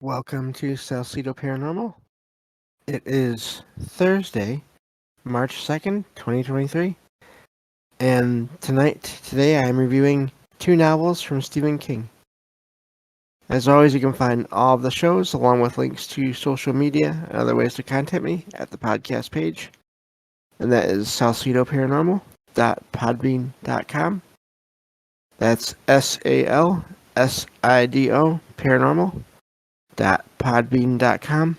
Welcome to Salcedo Paranormal. It is Thursday, March 2nd, 2023, and today I am reviewing two novels from Stephen King. As always, you can find all of the shows along with links to social media and other ways to contact me at the podcast page, and that is salcido.paranormal.podbean.com. That's SALSIDO paranormal.podbean.com.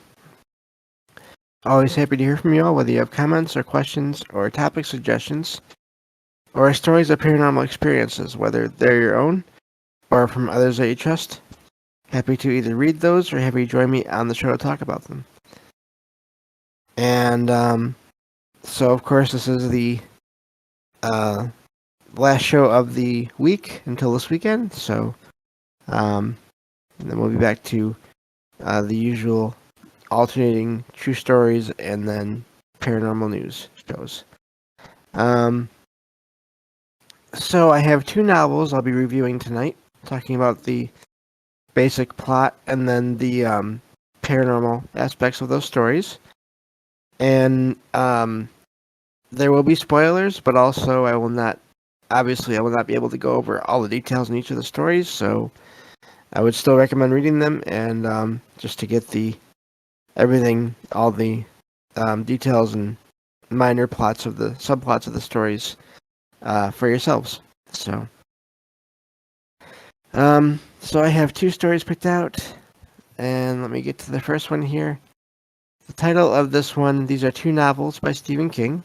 Always happy to hear from you all, whether you have comments or questions or topic suggestions or stories of paranormal experiences, whether they're your own or from others that you trust. Happy to either read those or have you join me on the show to talk about them. And so, of course, this is the last show of the week until this weekend. So, and then we'll be back to the usual alternating true stories and then paranormal news shows. So I have two novels I'll be reviewing tonight, talking about the basic plot and then the paranormal aspects of those stories. And there will be spoilers, but also I will not be able to go over all the details in each of the stories, so I would still recommend reading them and just to get all the details and minor plots of the subplots of the stories for yourselves. So I have two stories picked out, and let me get to the first one here. The title of this one, these are two novels by Stephen King.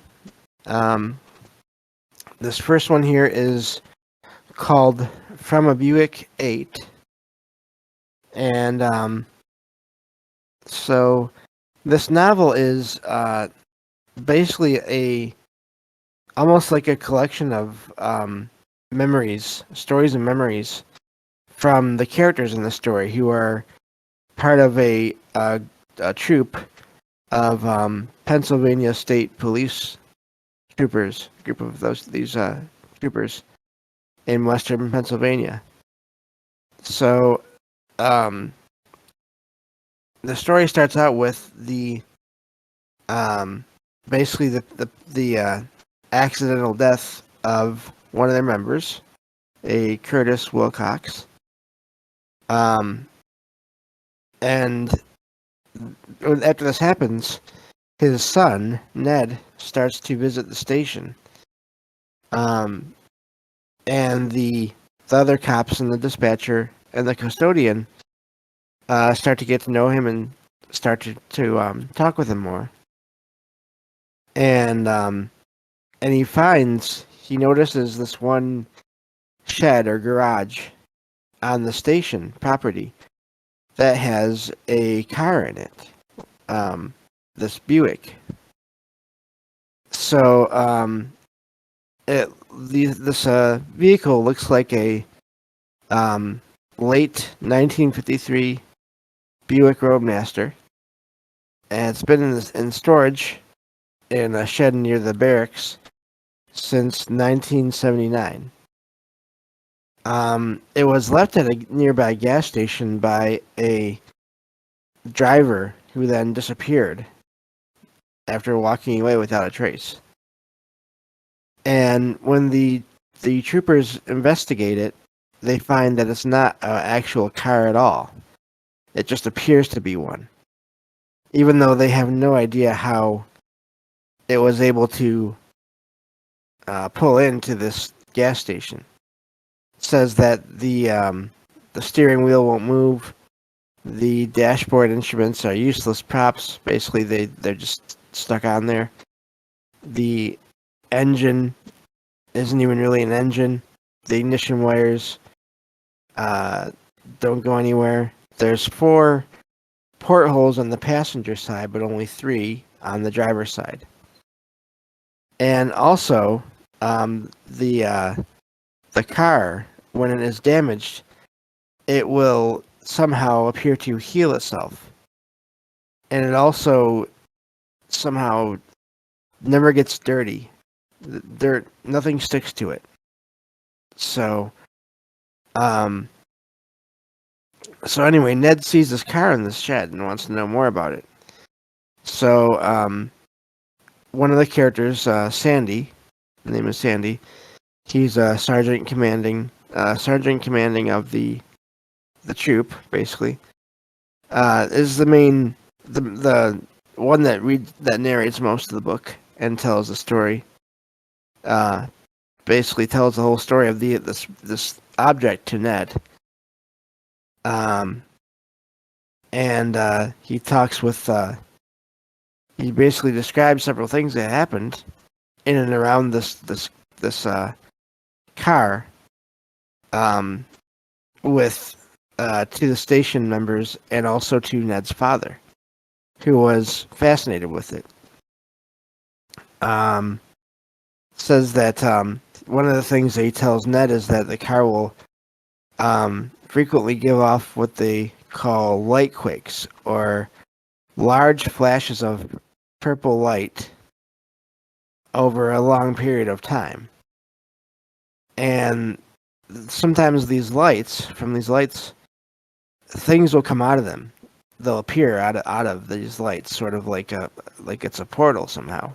This first one here is called From a Buick 8. And so this novel is basically almost like a collection of stories and memories from the characters in the story who are part of a troop of Pennsylvania State Police troopers, group of these troopers in Western Pennsylvania. So the story starts out with the basically the accidental death of one of their members, a Curtis Wilcox. And after this happens, his son, Ned, starts to visit the station. And the other cops and the dispatcher and the custodian start to get to know him and start to talk with him more. And he notices this one shed or garage on the station property that has a car in it, this Buick. So this vehicle looks like a late 1953 Buick Roadmaster, and it's been in storage in a shed near the barracks since 1979. It was left at a nearby gas station by a driver who then disappeared after walking away without a trace. And when the troopers investigate it, they find that it's not an actual car at all. It just appears to be one, even though they have no idea how it was able to pull into this gas station. It says that the steering wheel won't move. The dashboard instruments are useless props. Basically, they're just stuck on there. The engine isn't even really an engine. The ignition wires don't go anywhere. There's 4 portholes on the passenger side, but only 3 on the driver's side. And also, the car, when it is damaged, it will somehow appear to heal itself. And it also somehow never gets dirty. Nothing sticks to it. So, So anyway, Ned sees this car in this shed and wants to know more about it. So one of the characters, Sandy, the name is Sandy. He's a sergeant commanding of the troop, basically. Is the main the one that narrates most of the book and tells the story. Basically tells the whole story of this object to Ned. And he talks with. He basically describes several things that happened in and around this car. With to the station members and also to Ned's father, who was fascinated with it. Says that one of the things that he tells Ned is that the car will frequently give off what they call light quakes, or large flashes of purple light over a long period of time. And sometimes these lights, things will come out of them. They'll appear out of these lights, sort of like it's a portal somehow.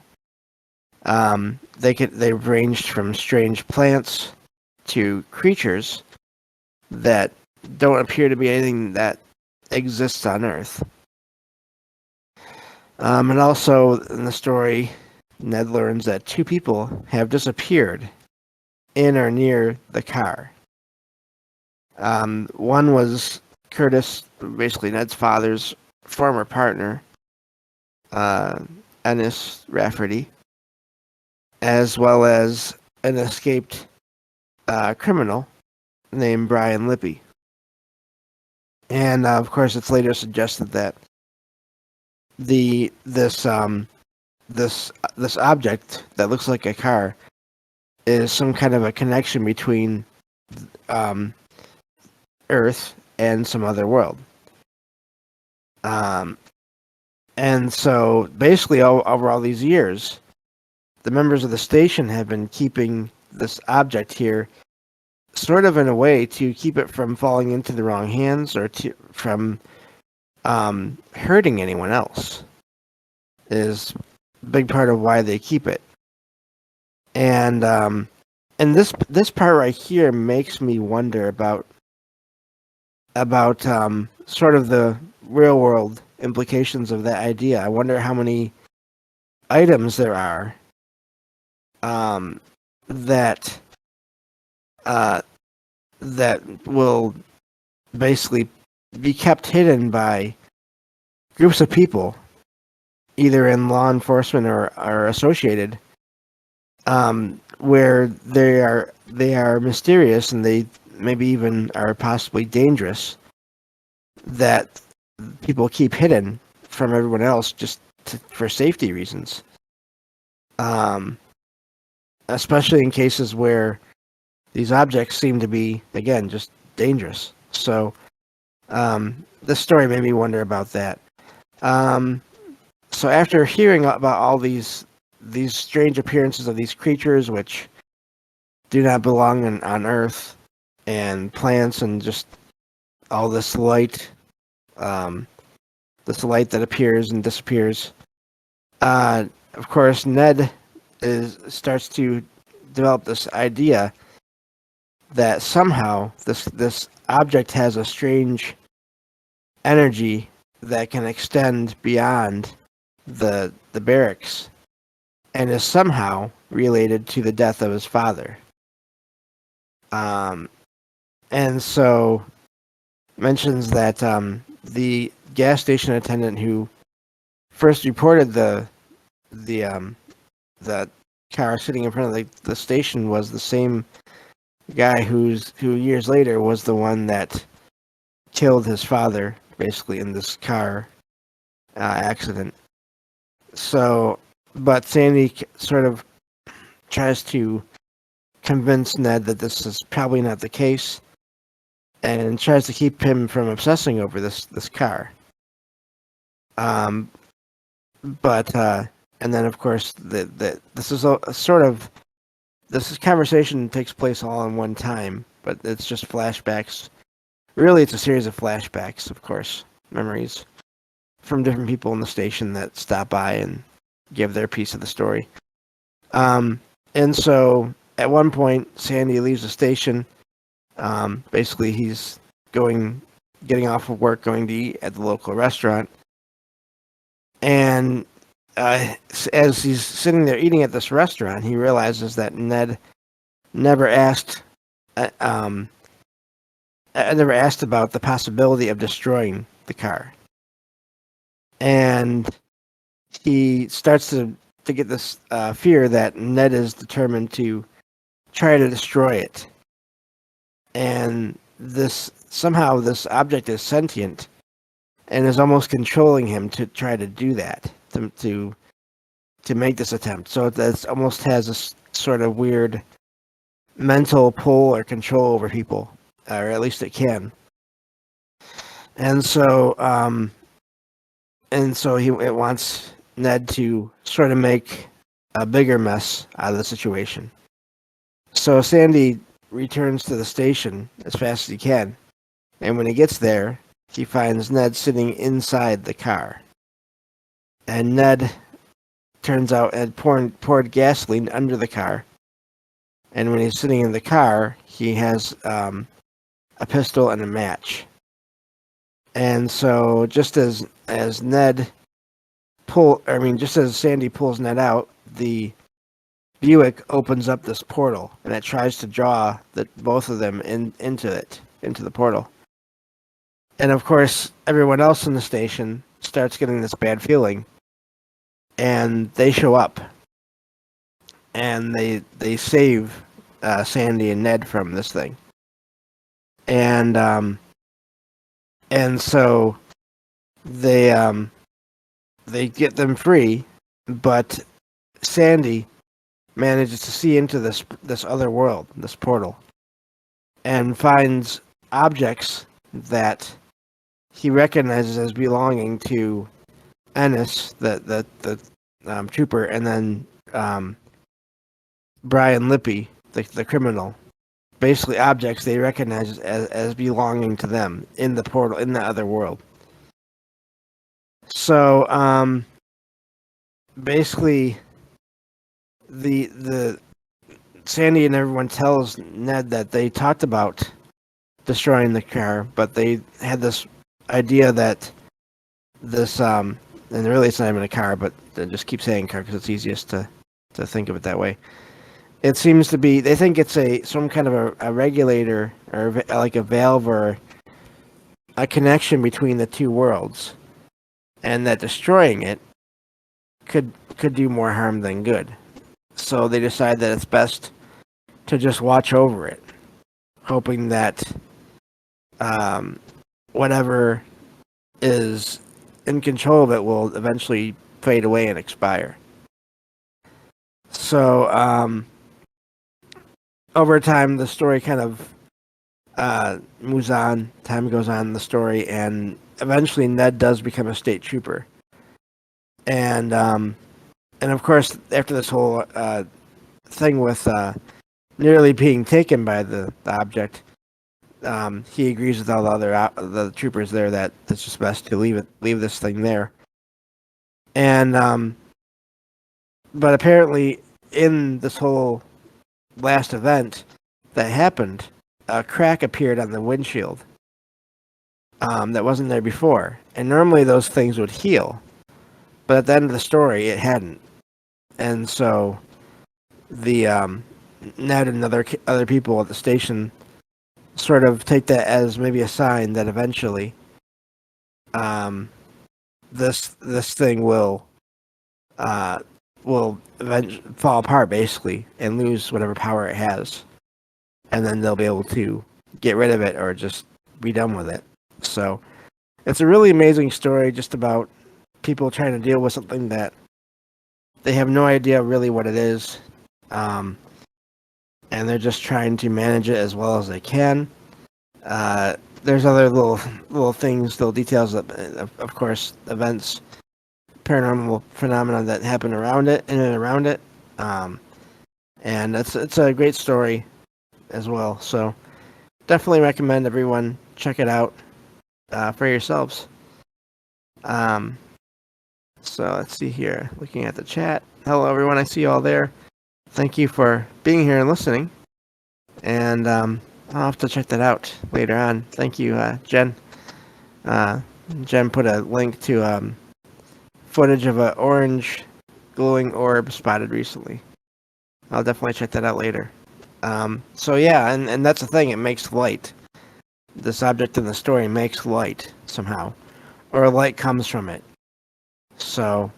They've ranged from strange plants to creatures that don't appear to be anything that exists on Earth. And also in the story, Ned learns that 2 people have disappeared in or near the car. One was Curtis, basically Ned's father's former partner, Ennis Rafferty, as well as an escaped criminal named Brian Lippy. And of course, it's later suggested that this object that looks like a car is some kind of a connection between Earth and some other world. And so basically over all these years, the members of the station have been keeping this object here sort of in a way to keep it from falling into the wrong hands or from hurting anyone else. Is a big part of why they keep it. And this part right here makes me wonder about sort of the real world implications of that idea. I wonder how many items there are that will basically be kept hidden by groups of people, either in law enforcement or associated, where they are mysterious and they maybe even are possibly dangerous, that people keep hidden from everyone else just for safety reasons. Especially in cases where these objects seem to be, again, just dangerous. So this story made me wonder about that. So after hearing about all these strange appearances of these creatures which do not belong on Earth, and plants, and just all this light that appears and disappears, of course Ned starts to develop this idea that somehow this object has a strange energy that can extend beyond the barracks and is somehow related to the death of his father. And so mentions that the gas station attendant who first reported the car sitting in front of the station was the same guy who years later was the one that killed his father, basically, in this car accident. So, but Sandy sort of tries to convince Ned that this is probably not the case, and tries to keep him from obsessing over this car. But and then of course this is a sort of this conversation takes place all in one time, but it's just flashbacks Really, it's a series of flashbacks, of course, memories from different people in the station that stop by and give their piece of the story. And so at one point, Sandy leaves the station. Basically, he's getting off of work, going to eat at the local restaurant. And as he's sitting there eating at this restaurant, he realizes that Ned never asked, never asked about the possibility of destroying the car. And he starts to get this fear that Ned is determined to try to destroy it. And somehow this object is sentient and is almost controlling him to try to do that, to make this attempt. So it almost has this sort of weird mental pull or control over people, or at least it can. And so it wants Ned to sort of make a bigger mess out of the situation. So Sandy returns to the station as fast as he can, and when he gets there, he finds Ned sitting inside the car. And Ned, turns out, had poured gasoline under the car. And when he's sitting in the car, he has a pistol and a match. And so just as Sandy pulls Ned out, the Buick opens up this portal, and it tries to draw both of them into the portal. And of course, everyone else in the station starts getting this bad feeling, and they show up, and they save Sandy and Ned from this thing, and so they get them free, but Sandy manages to see into this other world, this portal, and finds objects that he recognizes as belonging to Ennis, the trooper, and then Brian Lippy, the criminal. Basically, objects they recognize as belonging to them in the portal, in the other world. So, basically, the Sandy and everyone tells Ned that they talked about destroying the car, but they had this idea that this and really it's not even a car, but they just keep saying car because it's easiest to think of it that way. It seems to be, they think it's some kind of a regulator, or like a valve, or a connection between the two worlds, and that destroying it could do more harm than good. So they decide that it's best to just watch over it, hoping that whatever is in control of it will eventually fade away and expire. So over time, the story kind of moves on. Time goes on in the story, and eventually Ned does become a state trooper. And of course, after this whole thing with nearly being taken by the object, he agrees with all the troopers there that it's just best to leave this thing there. And but apparently, in this whole last event that happened, a crack appeared on the windshield that wasn't there before. And normally those things would heal, but at the end of the story, it hadn't. And so the Ned and other people at the station sort of take that as maybe a sign that eventually this thing will eventually fall apart, basically, and lose whatever power it has, and then they'll be able to get rid of it or just be done with it. So it's a really amazing story, just about people trying to deal with something that they have no idea really what it is, and they're just trying to manage it as well as they can. There's other little things, little details, of course, events, paranormal phenomena that happen around it, in and around it, and it's a great story as well. So definitely recommend everyone check it out for yourselves. So let's see here. Looking at the chat. Hello, everyone. I see you all there. Thank you for being here and listening. And I'll have to check that out later on. Thank you, Jen. Jen put a link to footage of an orange glowing orb spotted recently. I'll definitely check that out later. So yeah, and that's the thing. It makes light. This object in the story makes light somehow, or light comes from it. So,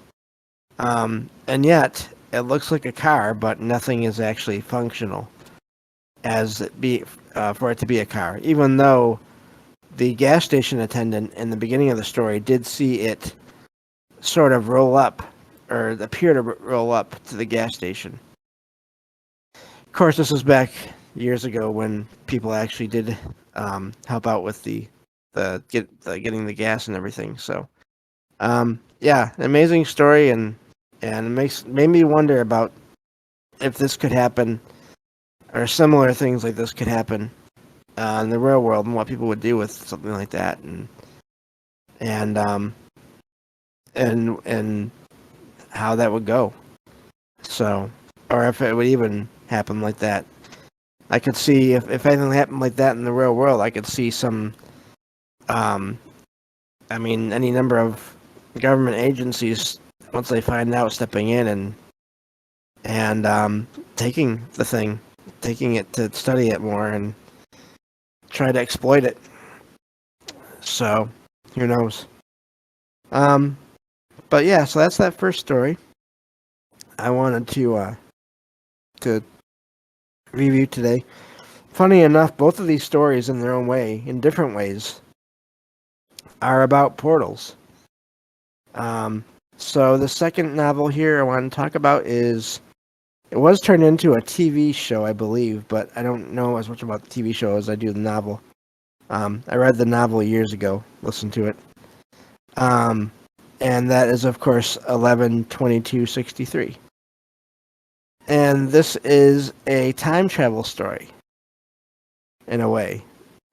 and yet it looks like a car, but nothing is actually functional as for it to be a car. Even though the gas station attendant in the beginning of the story did see it sort of roll up, or appear to roll up to the gas station. Of course, this was back years ago when people actually did help out with getting the gas and everything. So, yeah, amazing story, and it made me wonder about if this could happen, or similar things like this could happen in the real world, and what people would do with something like that, and how that would go. So, or if it would even happen like that. I could see if anything happened like that in the real world, I could see some, any number of government agencies, once they find out, stepping in and taking it to study it more and try to exploit it. So, who knows? But yeah, so that's that first story I wanted to review today. Funny enough, both of these stories, in their own way, in different ways, are about portals. So the second novel here I want to talk about it was turned into a TV show, I believe, but I don't know as much about the TV show as I do the novel. I read the novel years ago, listened to it. And that is, of course, 11/22/63. And this is a time travel story, in a way.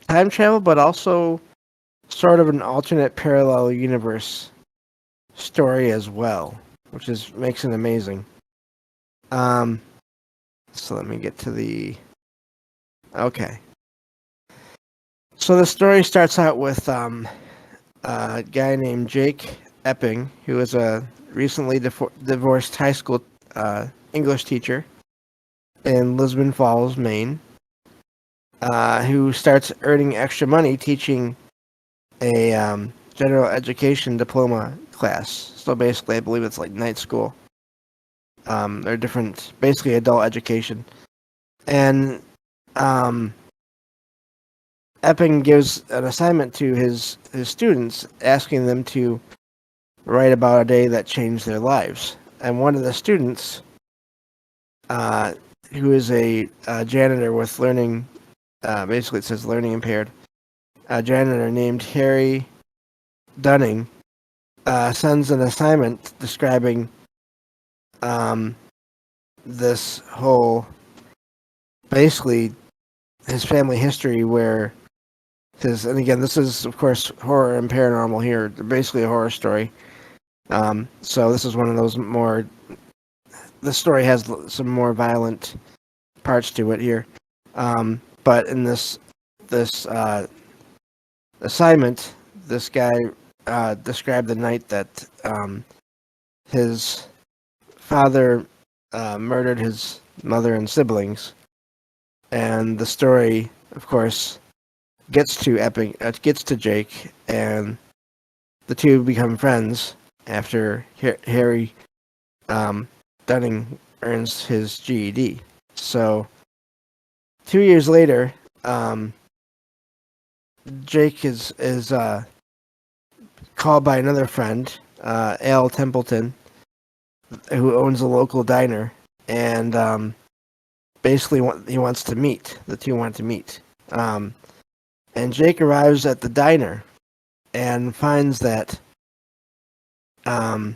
Time travel, but also sort of an alternate parallel universe story as well, which makes it amazing. So let me get to the... Okay. So the story starts out with a guy named Jake Epping, who is a recently divorced high school English teacher in Lisbon Falls, Maine, who starts earning extra money teaching a general education diploma class. So basically, I believe it's like night school. They're different, basically adult education. And Epping gives an assignment to his students, asking them to write about a day that changed their lives. And one of the students, who is a janitor with learning, basically it says learning impaired, a janitor named Harry Dunning, sends an assignment describing this whole, basically his family history, where and again, this is of course horror and paranormal here, basically a horror story. So this is one of those more, the story has some more violent parts to it here. But in this assignment, this guy described the night that his father murdered his mother and siblings, and the story, of course, gets to Jake, and the two become friends after Harry Dunning earns his GED. So 2 years later, Jake is called by another friend, Al Templeton, who owns a local diner, and basically he wants to meet. The two want to meet. And Jake arrives at the diner and finds that Al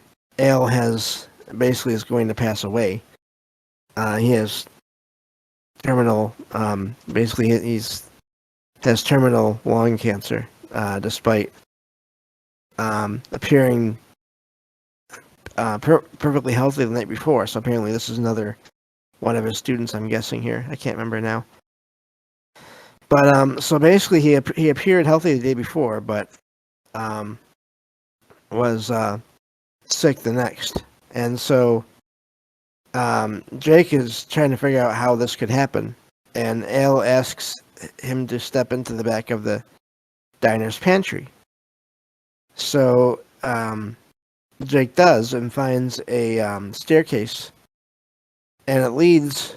is going to pass away. He has terminal, basically he's has terminal lung cancer, despite appearing perfectly healthy the night before. So apparently this is another one of his students, I'm guessing here. I can't remember now. But so basically he appeared healthy the day before, but was sick the next. And so Jake is trying to figure out how this could happen. And Al asks him to step into the back of the diner's pantry. So Jake does and finds a staircase, and it leads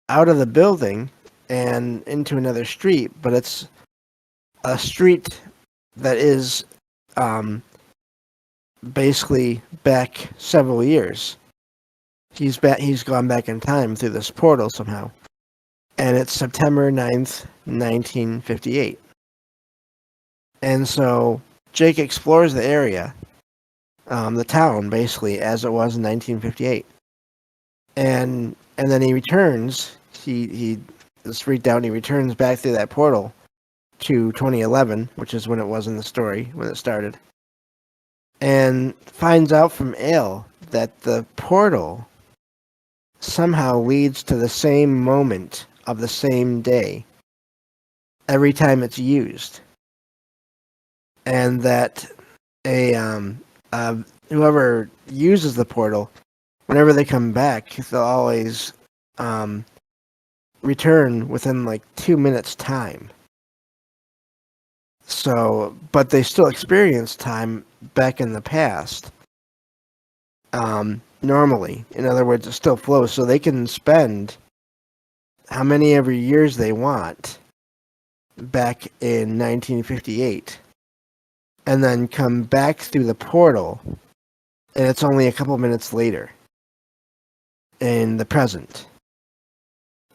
out of the building and into another street, but it's a street that is basically back several years. He's gone back in time through this portal somehow. And it's September 9th, 1958. And so Jake explores the area, the town, basically, as it was in 1958. And then he returns, he is freaked out, and he returns back through that portal to 2011, which is when it was in the story, when it started. And finds out from Al that the portal somehow leads to the same moment of the same day every time it's used, and that whoever uses the portal, whenever they come back, they'll always return within like 2 minutes time. So, but they still experience time back in the past. Normally, in other words, it still flows, so they can spend how many ever years they want back in 1958, and then come back through the portal, and it's only a couple minutes later in the present.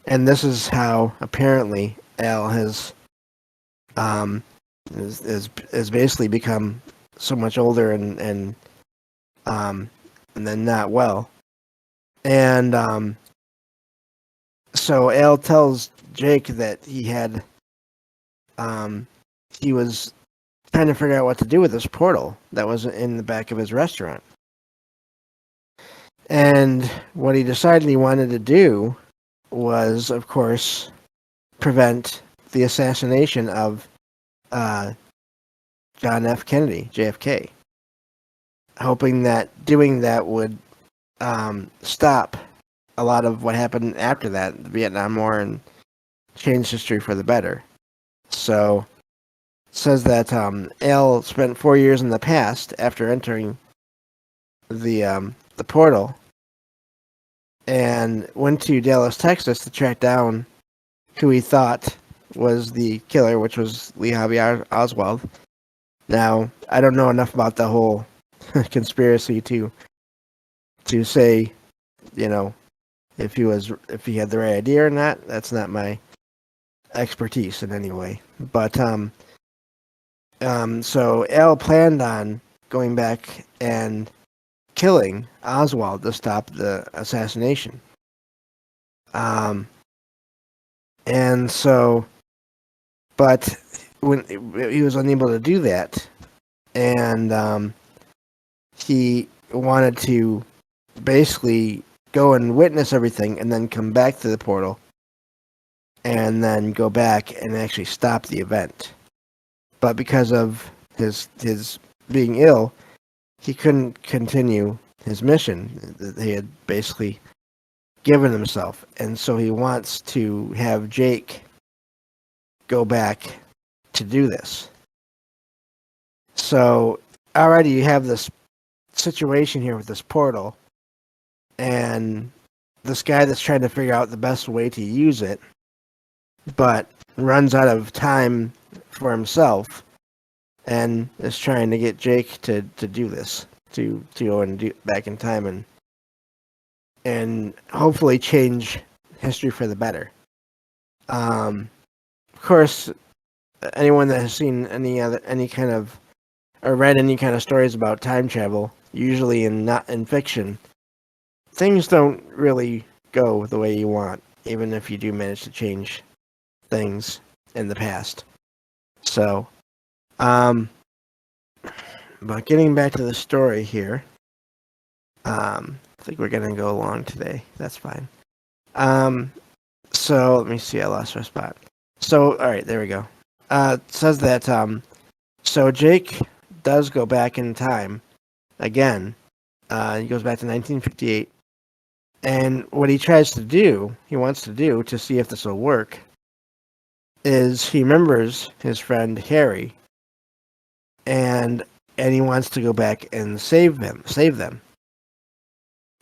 And this is how apparently Al has is basically become so much older and then not well. And so Al tells Jake that he was trying to figure out what to do with this portal that was in the back of his restaurant. And what he decided he wanted to do was, of course, prevent the assassination of John F. Kennedy, JFK, hoping that doing that would stop a lot of what happened after that, the Vietnam War, and change history for the better. So it says that Al spent 4 years in the past after entering the portal, and went to Dallas, Texas to track down who he thought was the killer, which was Lee Harvey Oswald. Now, I don't know enough about the whole conspiracy to say, you know, if he had the right idea or not. That's not my expertise in any way. But so Al planned on going back and killing Oswald to stop the assassination. And so, but when he was unable to do that, and he wanted to basically go and witness everything and then come back to the portal and then go back and actually stop the event. But because of his being ill, he couldn't continue his mission that he had basically given himself. And so he wants to have Jake go back to do this. So already you have this situation here with this portal, and this guy that's trying to figure out the best way to use it, but runs out of time for himself, and is trying to get Jake to do this, to go and do back in time and hopefully change history for the better. Of course, anyone that has seen any kind of or read any kind of stories about time travel, usually not in fiction, things don't really go the way you want, even if you do manage to change things in the past. So, but getting back to the story here, I think we're gonna go long today. That's fine. So let me see. I lost our spot. So all right, there we go. It says that so Jake does go back in time again. He goes back to 1958, and what he tries to do, he wants to do to see if this will work, is he remembers his friend Harry, and he wants to go back and save them.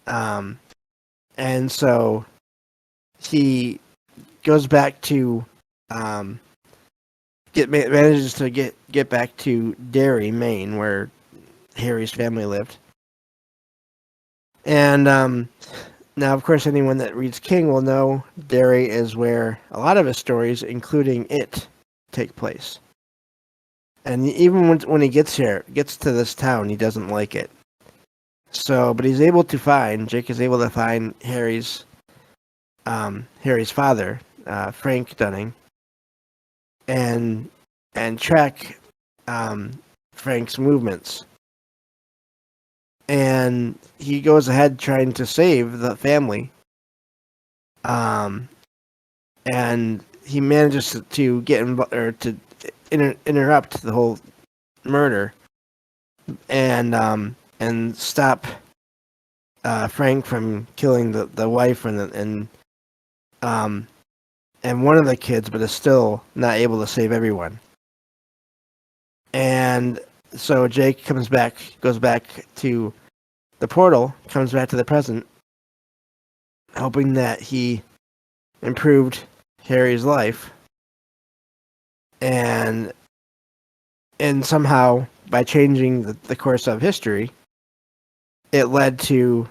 And so he goes back to manages to get back to Derry, Maine, where Harry's family lived. And now, of course, anyone that reads King will know Derry is where a lot of his stories, including It, take place. And even when he gets to this town, he doesn't like it. So, but Jake is able to find Harry's father, Frank Dunning, and track Frank's movements. And he goes ahead trying to save the family. And he manages to get to interrupt the whole murder and stop Frank from killing the wife and one of the kids, but is still not able to save everyone. And so Jake goes back to the portal, comes back to the present, hoping that he improved Harry's life, and somehow by changing the course of history, it led to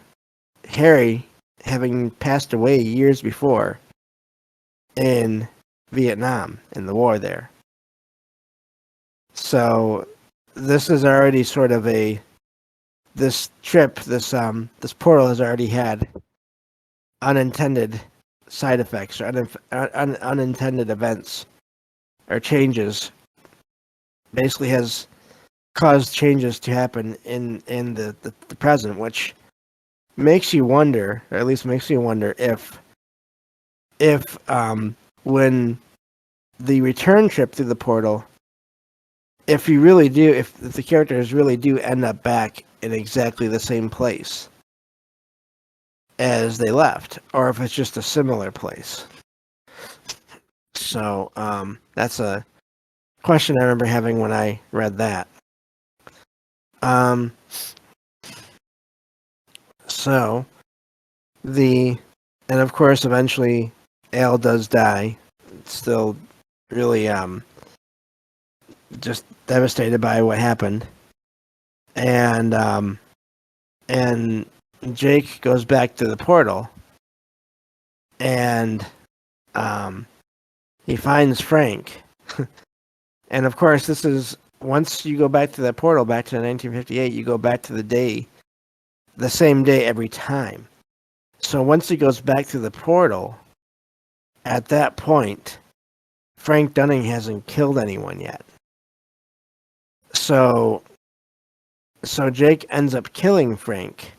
Harry having passed away years before in Vietnam, in the war there. So this is already sort of this portal has already had unintended side effects or unintended events or changes. Basically has caused changes to happen in the present, which makes you wonder, or at least makes me wonder if when the return trip through the portal, if the characters really do end up back in exactly the same place as they left, or if it's just a similar place. So that's a question I remember having when I read that. And of course eventually Al does die. It's still really just devastated by what happened. And Jake goes back to the portal and he finds Frank. And of course this is, once you go back to the portal, back to 1958, you go back to the same day every time. So once he goes back to the portal, at that point, Frank Dunning hasn't killed anyone yet. So Jake ends up killing Frank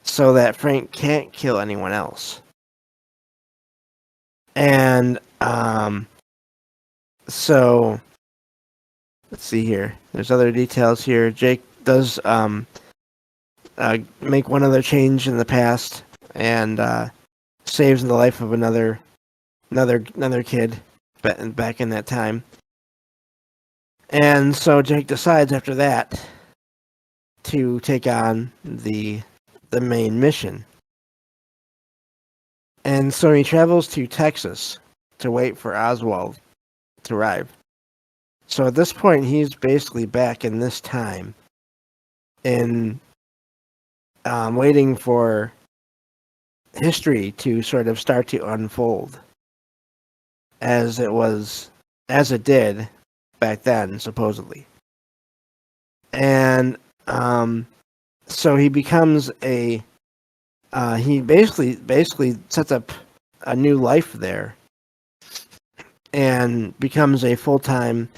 so that Frank can't kill anyone else. And so let's see here. There's other details here. Jake does make one other change in the past and saves the life of another kid back in that time. And so Jake decides after that to take on the main mission. And so he travels to Texas to wait for Oswald to arrive. So at this point, he's basically back in this time in waiting for history to sort of start to unfold as it did back then, supposedly. And so he becomes he basically sets up a new life there. and becomes a full-time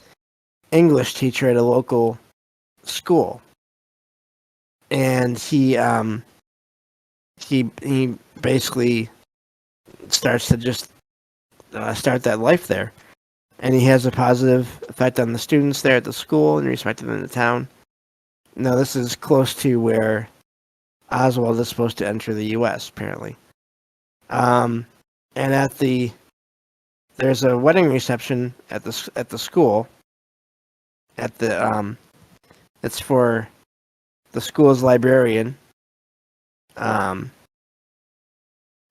English teacher at a local school. And he basically starts to just start that life there, and he has a positive effect on the students there at the school and respected in the town. Now, this is close to where Oswald is supposed to enter the U.S. apparently. And there's a wedding reception at the school. It's for the school's librarian. Let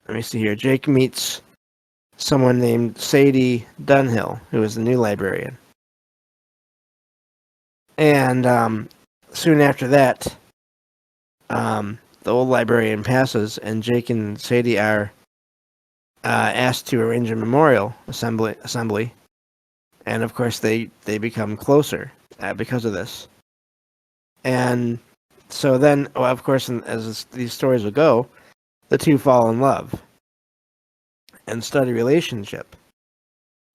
me see here. Jake meets someone named Sadie Dunhill, who is the new librarian. And soon after that, the old librarian passes, and Jake and Sadie are asked to arrange a memorial assembly, and of course they become closer because of this. And so then, well, of course, as these stories will go, the two fall in love and start a relationship,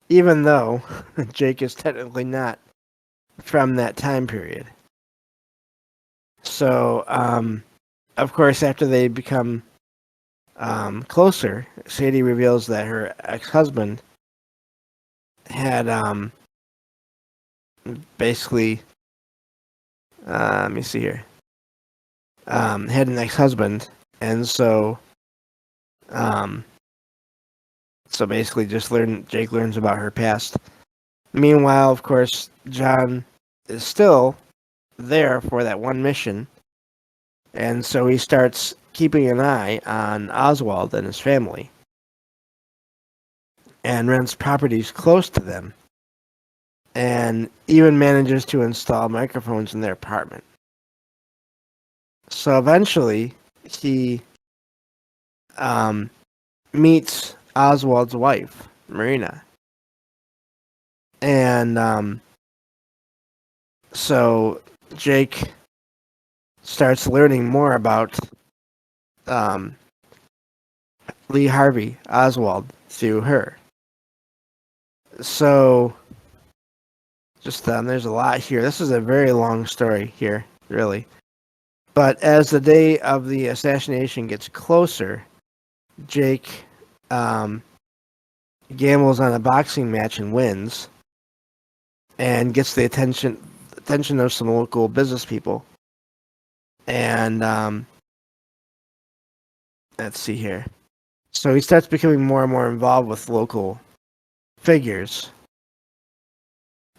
even though Jake is technically not from that time period. So, of course, after they become closer, Sadie reveals that her ex-husband had basically, let me see here, had an ex-husband, and so basically Jake learns about her past. Meanwhile, of course, John is still there for that one mission, and so he starts keeping an eye on Oswald and his family, and rents properties close to them, and even manages to install microphones in their apartment. So eventually, he meets Oswald's wife, Marina. And so Jake starts learning more about Lee Harvey Oswald through her. So just there's a lot here. This is a very long story here, really. But as the day of the assassination gets closer, Jake gambles on a boxing match and wins, and gets the attention of some local business people. And let's see here. So he starts becoming more and more involved with local figures,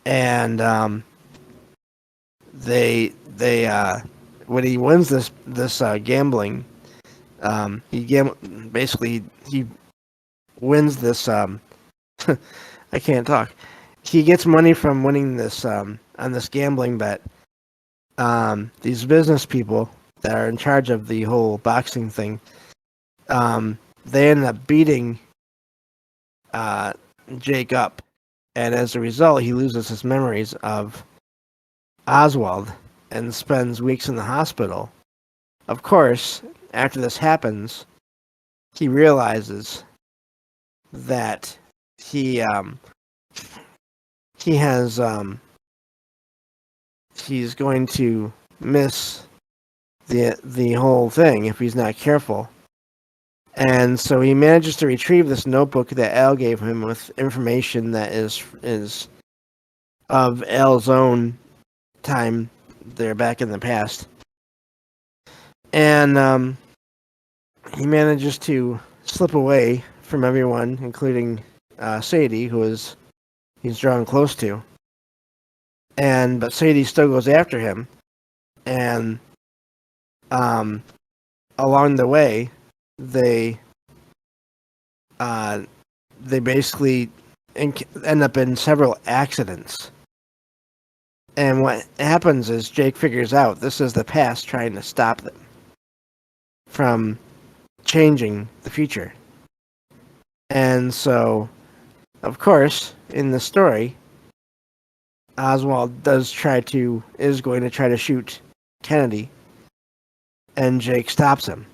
and they when he wins this gambling, basically he wins this I can't talk. He gets money from winning this on this gambling bet. These business people that are in charge of the whole boxing thing, they end up beating Jake up, and as a result, he loses his memories of Oswald and spends weeks in the hospital. Of course, after this happens, he realizes that he has he's going to miss the whole thing if he's not careful. And so he manages to retrieve this notebook that Al gave him with information that is of Al's own time there back in the past. And he manages to slip away from everyone, including Sadie, who he's drawn close to. But Sadie still goes after him, and along the way, they basically end up in several accidents. And what happens is Jake figures out this is the past trying to stop them from changing the future. And so, of course, in the story, Oswald is going to try to shoot Kennedy, and Jake stops him.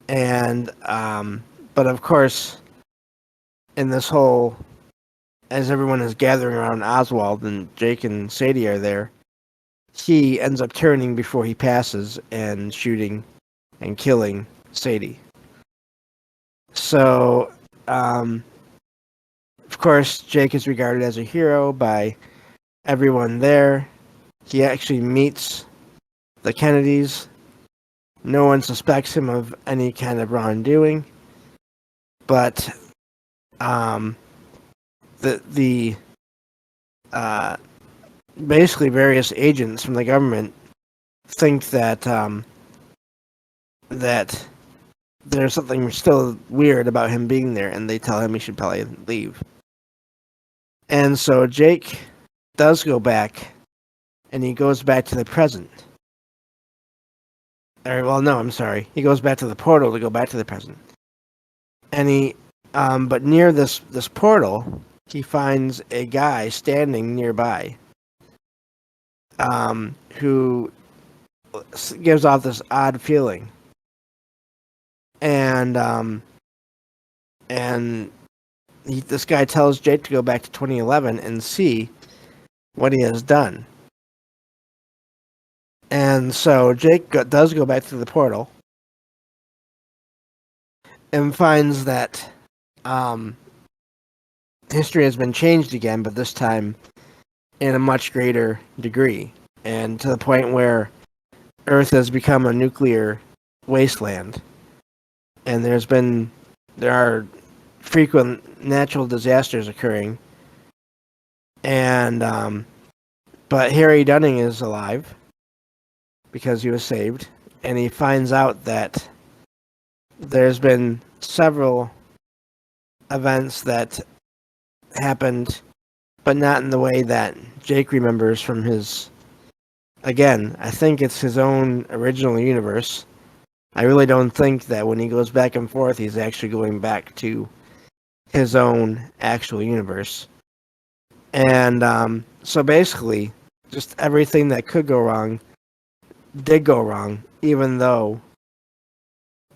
And but of course, in this whole, as everyone is gathering around Oswald and Jake and Sadie are there, he ends up turning before he passes and shooting and killing Sadie. So, of course, Jake is regarded as a hero by everyone there. He actually meets the Kennedys. No one suspects him of any kind of wrongdoing, but the basically various agents from the government think that that there's something still weird about him being there, and they tell him he should probably leave. And so Jake does go back, and he goes back to the present. I'm sorry. He goes back to the portal to go back to the present. And but near this portal, he finds a guy standing nearby, who gives off this odd feeling. And this guy tells Jake to go back to 2011 and see what he has done. And so Jake does go back to the portal and finds that history has been changed again, but this time in a much greater degree, and to the point where Earth has become a nuclear wasteland. And there are frequent natural disasters occurring. And but Harry Dunning is alive because he was saved, and he finds out that there's been several events that happened, but not in the way that Jake remembers from his, again, I think it's his own original universe. I really don't think that when he goes back and forth, he's actually going back to his own actual universe. And so basically, just everything that could go wrong did go wrong, even though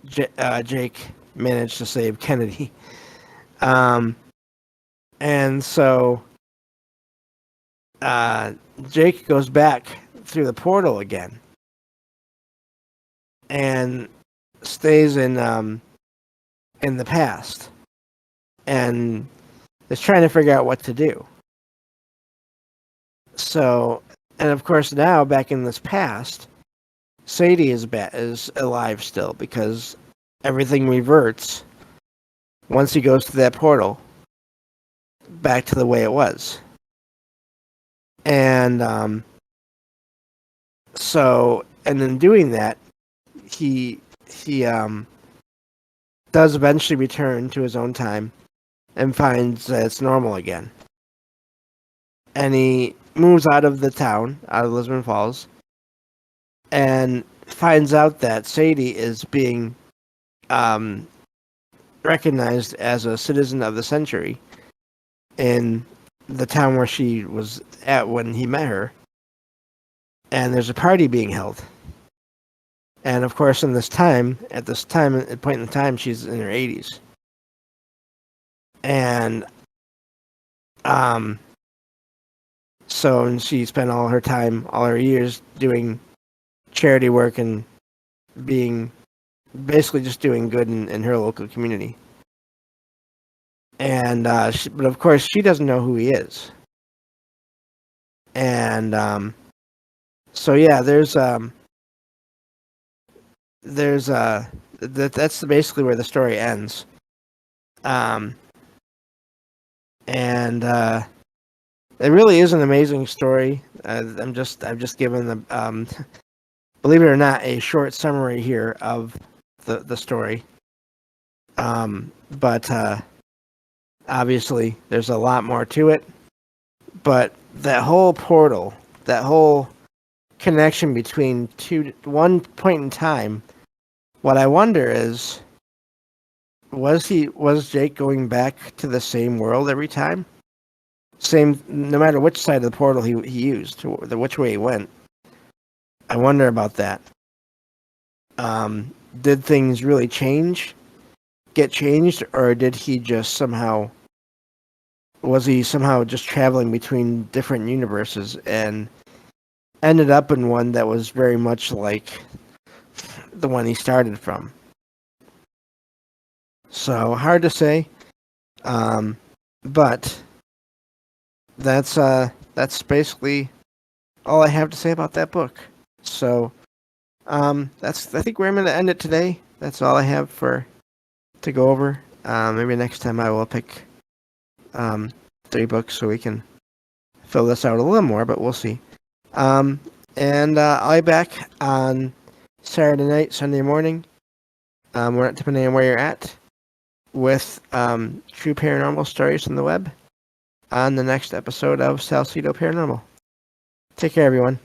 Jake managed to save Kennedy. And so Jake goes back through the portal again and stays in the past and is trying to figure out what to do. So, and of course now back in this past, Sadie is alive still because everything reverts once he goes to that portal back to the way it was. And so, and in doing that, he does eventually return to his own time and finds that it's normal again. And he moves out of the town, out of Lisbon Falls, and finds out that Sadie is being recognized as a citizen of the century in the town where she was at when he met her. And there's a party being held. And of course, at this point in time, she's in her 80s. And so she spent all her years doing charity work and being basically just doing good in her local community. And but of course, she doesn't know who he is. And so yeah, that's basically where the story ends. And it really is an amazing story. I've just given the believe it or not, a short summary here of the story. But obviously there's a lot more to it. But that whole portal, that whole connection between one point in time, what I wonder is, was Jake going back to the same world every time? Same, no matter which side of the portal he used, which way he went. I wonder about that. Did things really get changed, or did he just somehow was he somehow just traveling between different universes and ended up in one that was very much like the one he started from? So hard to say, but that's basically all I have to say about that book. So that's I think where I'm going to end it today. That's all I have to go over. Maybe next time I will pick 3 books so we can fill this out a little more, but we'll see. And I'll be back on Saturday night, Sunday morning, depending on where you're at, with true paranormal stories from the web on the next episode of Salcedo Paranormal. Take care, everyone.